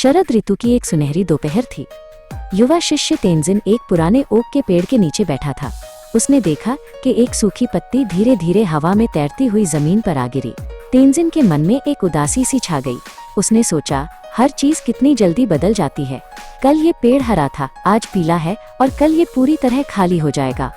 शरद ऋतु की एक सुनहरी दोपहर थी। युवा शिष्य तेंजिन एक पुराने ओक के पेड़ के नीचे बैठा था। उसने देखा कि एक सूखी पत्ती धीरे धीरे हवा में तैरती हुई जमीन पर आ गिरी। तेंजिन के मन में एक उदासी सी छा गई। उसने सोचा, हर चीज कितनी जल्दी बदल जाती है। कल ये पेड़ हरा था, आज पीला है और कल ये पूरी तरह खाली हो जाएगा।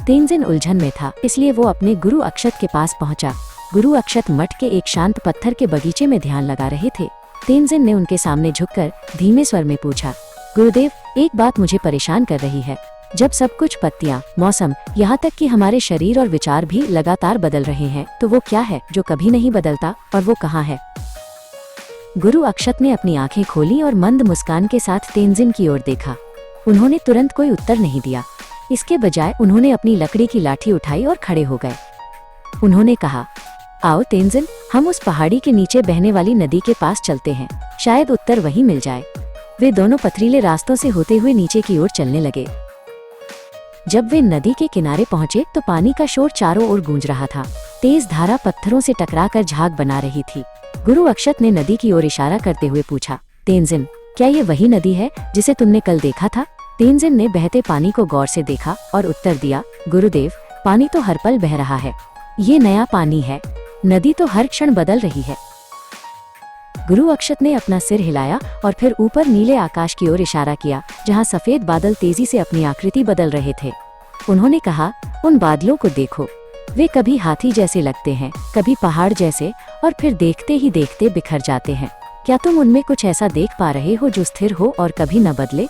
तेंजिन उलझन में था, इसलिए वो अपने गुरु अक्षत के पास पहुंचा। गुरु अक्षत मठ के एक शांत पत्थर के बगीचे में ध्यान लगा रहे थे। तेंजिन ने उनके सामने झुककर धीमे स्वर में पूछा, गुरुदेव, एक बात मुझे परेशान कर रही है। जब सब कुछ, पत्तियां, मौसम, यहाँ तक कि हमारे शरीर और विचार भी लगातार बदल रहे हैं, तो वो क्या है जो कभी नहीं बदलता और वो कहाँ है? गुरु अक्षत ने अपनी आंखें खोली और मंद मुस्कान के साथ तेंजिन की ओर देखा। उन्होंने तुरंत कोई उत्तर नहीं दिया। इसके बजाय उन्होंने अपनी लकड़ी की लाठी उठाई और खड़े हो गए। उन्होंने कहा, आओ तेंजिन, हम उस पहाड़ी के नीचे बहने वाली नदी के पास चलते हैं, शायद उत्तर वहीं मिल जाए। वे दोनों पथरीले रास्तों से होते हुए नीचे की ओर चलने लगे। जब वे नदी के किनारे पहुंचे तो पानी का शोर चारों ओर गूंज रहा था। तेज धारा पत्थरों से टकराकर झाग बना रही थी। गुरु अक्षत ने नदी की ओर इशारा करते हुए पूछा, तेंजिन, क्या ये वही नदी है जिसे तुमने कल देखा था? तेंजिन ने बहते पानी को गौर से देखा और उत्तर दिया, गुरुदेव, पानी तो हर पल बह रहा है। ये नया पानी है। नदी तो हर क्षण बदल रही है। गुरु अक्षत ने अपना सिर हिलाया और फिर ऊपर नीले आकाश की ओर इशारा किया, जहां सफेद बादल तेजी से अपनी आकृति बदल रहे थे। उन्होंने कहा, उन बादलों को देखो, वे कभी हाथी जैसे लगते हैं, कभी पहाड़ जैसे, और फिर देखते ही देखते बिखर जाते हैं। क्या तुम उनमें कुछ ऐसा देख पा रहे हो जो स्थिर हो और कभी न बदले?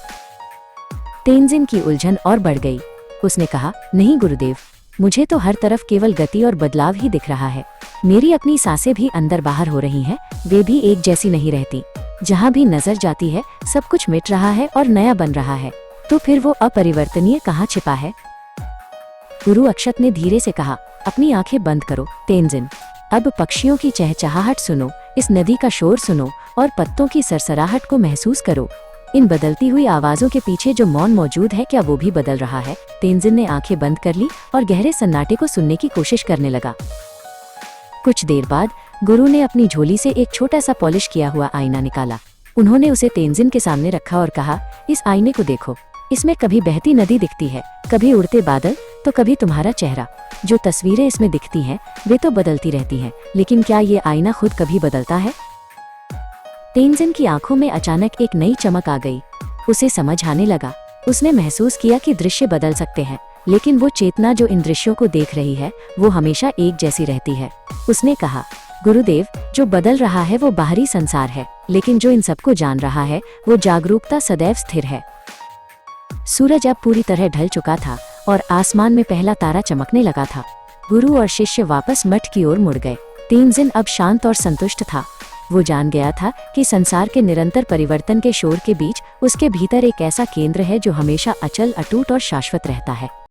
तेंजिन की उलझन और बढ़ गई। उसने कहा, नहीं गुरुदेव, मुझे तो हर तरफ केवल गति और बदलाव ही दिख रहा है। मेरी अपनी सांसें भी अंदर बाहर हो रही हैं, वे भी एक जैसी नहीं रहती। जहाँ भी नजर जाती है, सब कुछ मिट रहा है और नया बन रहा है। तो फिर वो अपरिवर्तनीय कहाँ छिपा है? गुरु अक्षत ने धीरे से कहा, अपनी आंखें बंद करो तेंजिन। अब पक्षियों की चहचहाहट सुनो, इस नदी का शोर सुनो और पत्तों की सरसराहट को महसूस करो। इन बदलती हुई आवाजों के पीछे जो मौन मौजूद है, क्या वो भी बदल रहा है? तेंजिन ने आंखें बंद कर ली और गहरे सन्नाटे को सुनने की कोशिश करने लगा। कुछ देर बाद गुरु ने अपनी झोली से एक छोटा सा पॉलिश किया हुआ आईना निकाला। उन्होंने उसे तेंजिन के सामने रखा और कहा, इस आईने को देखो। इसमें कभी बहती नदी दिखती है, कभी उड़ते बादल, तो कभी तुम्हारा चेहरा। जो तस्वीरें इसमें दिखती हैं, वे तो बदलती रहती हैं, लेकिन क्या ये आईना खुद कभी बदलता है? तेंजिन की आंखों में अचानक एक नई चमक आ गई। उसे समझ आने लगा। उसने महसूस किया कि दृश्य बदल सकते हैं, लेकिन वो चेतना जो इन दृश्यों को देख रही है, वो हमेशा एक जैसी रहती है। उसने कहा, गुरुदेव, जो बदल रहा है वो बाहरी संसार है, लेकिन जो इन सबको जान रहा है, वो जागरूकता सदैव स्थिर है। सूरज अब पूरी तरह ढल चुका था और आसमान में पहला तारा चमकने लगा था। गुरु और शिष्य वापस मठ की ओर मुड़ गए। तेंजिन अब शांत और संतुष्ट था। वो जान गया था कि संसार के निरंतर परिवर्तन के शोर के बीच उसके भीतर एक ऐसा केंद्र है जो हमेशा अचल, अटूट और शाश्वत रहता है।